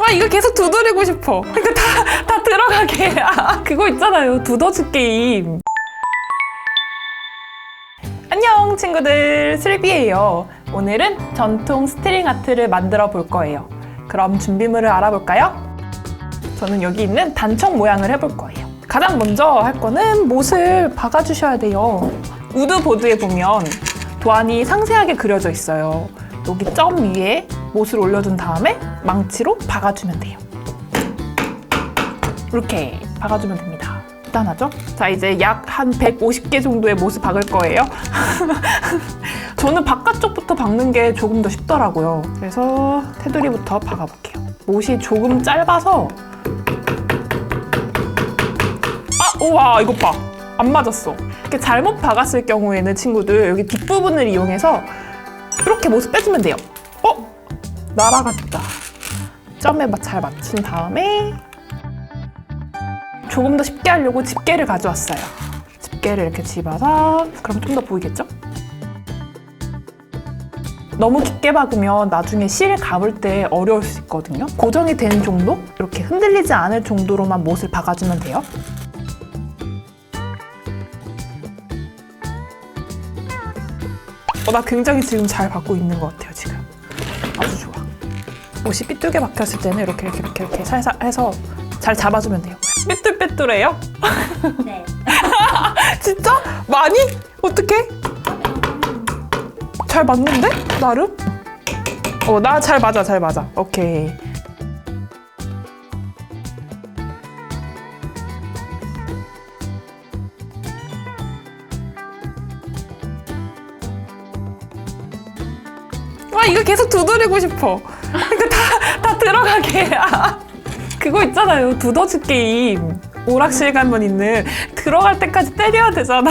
와, 이거 계속 두드리고 싶어. 그러니까 다 들어가게. 그거 있잖아요. 두더지 게임. 안녕 친구들, 슬비예요. 오늘은 전통 스트링 아트를 만들어 볼 거예요. 그럼 준비물을 알아볼까요? 저는 여기 있는 단청 모양을 해볼 거예요. 가장 먼저 할 거는 못을 박아주셔야 돼요. 우드보드에 보면 도안이 상세하게 그려져 있어요. 여기 점 위에 못을 올려준 다음에 망치로 박아주면 돼요. 이렇게 박아주면 됩니다. 간단하죠? 자, 이제 약 한 150개 정도의 못을 박을 거예요. 저는 바깥쪽부터 박는 게 조금 더 쉽더라고요. 그래서 테두리부터 박아볼게요. 못이 조금 짧아서 우와, 이것 봐. 안 맞았어. 이렇게 잘못 박았을 경우에는 친구들 여기 뒷부분을 이용해서 이렇게 못을 빼주면 돼요. 날아갔다. 점에 잘 맞춘 다음에 조금 더 쉽게 하려고 집게를 가져왔어요. 집게를 이렇게 집어서, 그럼 좀 더 보이겠죠? 너무 깊게 박으면 나중에 실 감을 때 어려울 수 있거든요. 고정이 된 정도? 이렇게 흔들리지 않을 정도로만 못을 박아주면 돼요. 나 굉장히 지금 잘 박고 있는 것 같아요, 지금. 아주 좋아. 못이 삐뚤게 박혔을 때는 이렇게 살살 해서 잘 잡아주면 돼요. 삐뚤빼뚤해요? 네. 진짜? 많이? 어떡해? 잘 맞는데? 나름? 나 잘 맞아. 오케이. 와, 이거 계속 두드리고 싶어. 그러니까 다 들어가게. 그거 있잖아요. 두더지 게임. 오락실 가면 있는, 들어갈 때까지 때려야 되잖아.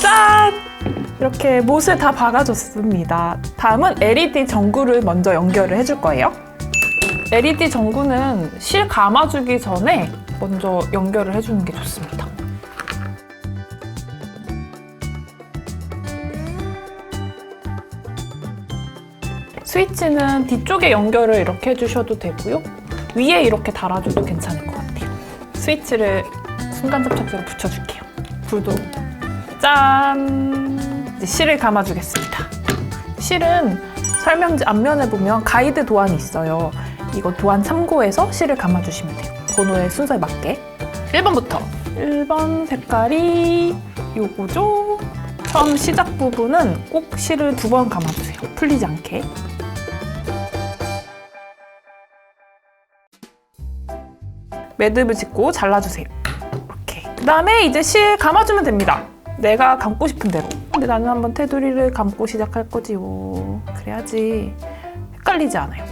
짠! 이렇게 못을 다 박아줬습니다. 다음은 LED 전구를 먼저 연결을 해줄 거예요. LED 전구는 실 감아주기 전에 먼저 연결을 해주는 게 좋습니다. 스위치는 뒤쪽에 연결을 이렇게 해주셔도 되고요. 위에 이렇게 달아줘도 괜찮을 것 같아요. 스위치를 순간 접착제로 붙여줄게요. 불도 짠! 이제 실을 감아주겠습니다. 실은 설명지 앞면에 보면 가이드 도안이 있어요. 이거 도안 참고해서 실을 감아주시면 돼요. 번호의 순서에 맞게. 1번부터. 1번 색깔이 요거죠. 처음 시작 부분은 꼭 실을 2번 감아주세요. 풀리지 않게. 매듭을 짓고 잘라주세요. 이렇게. 그 다음에 이제 실 감아주면 됩니다. 내가 감고 싶은 대로. 근데 나는 한번 테두리를 감고 시작할 거지요. 그래야지 헷갈리지 않아요.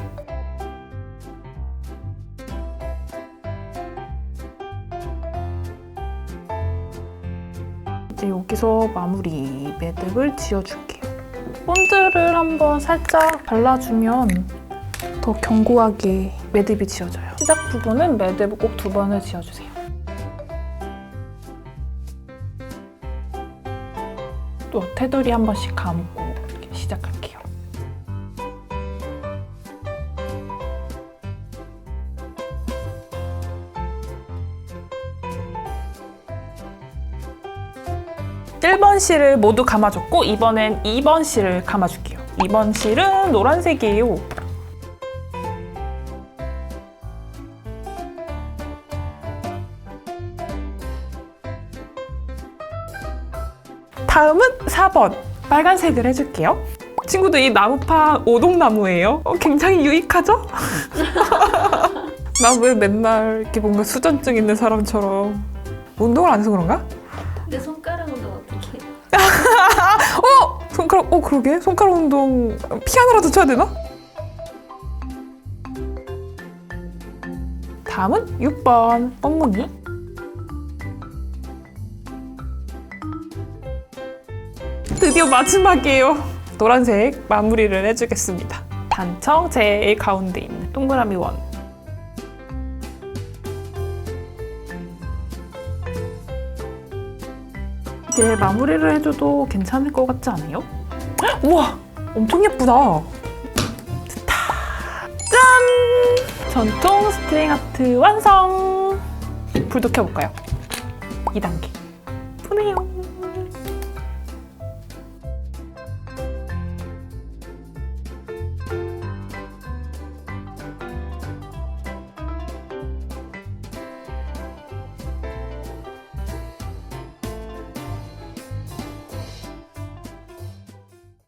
이제 여기서 마무리 매듭을 지어줄게요. 본드를 한번 살짝 발라주면 더 견고하게 매듭이 지어져요. 시작 부분은 매듭을 꼭 2번을 지어주세요. 또 테두리 한 번씩 감고 이렇게 시작할게요. 일 번 실을 모두 감아줬고 이번엔 2번 실을 감아줄게요. 2번 실은 노란색이에요. 다음은 4번 빨간색을 해줄게요. 친구들, 이 나무파 오동나무예요. 굉장히 유익하죠? 나 왜 맨날 이렇게 뭔가 수전증 있는 사람처럼 운동을 안 해서 그런가? 근데 손가락 운동 어떻게 해요? 손가락, 그러게. 손가락 운동 피아노라도 쳐야 되나? 다음은 6번 꽃무늬. 드디어 마지막이에요. 노란색 마무리를 해주겠습니다. 단청 제일 가운데 있는 동그라미 원. 이렇게 마무리를 해줘도 괜찮을 것 같지 않아요? 헉, 우와! 엄청 예쁘다. 됐다. 짠! 전통 스트링 아트 완성! 불도 켜볼까요? 2단계. 푸네요.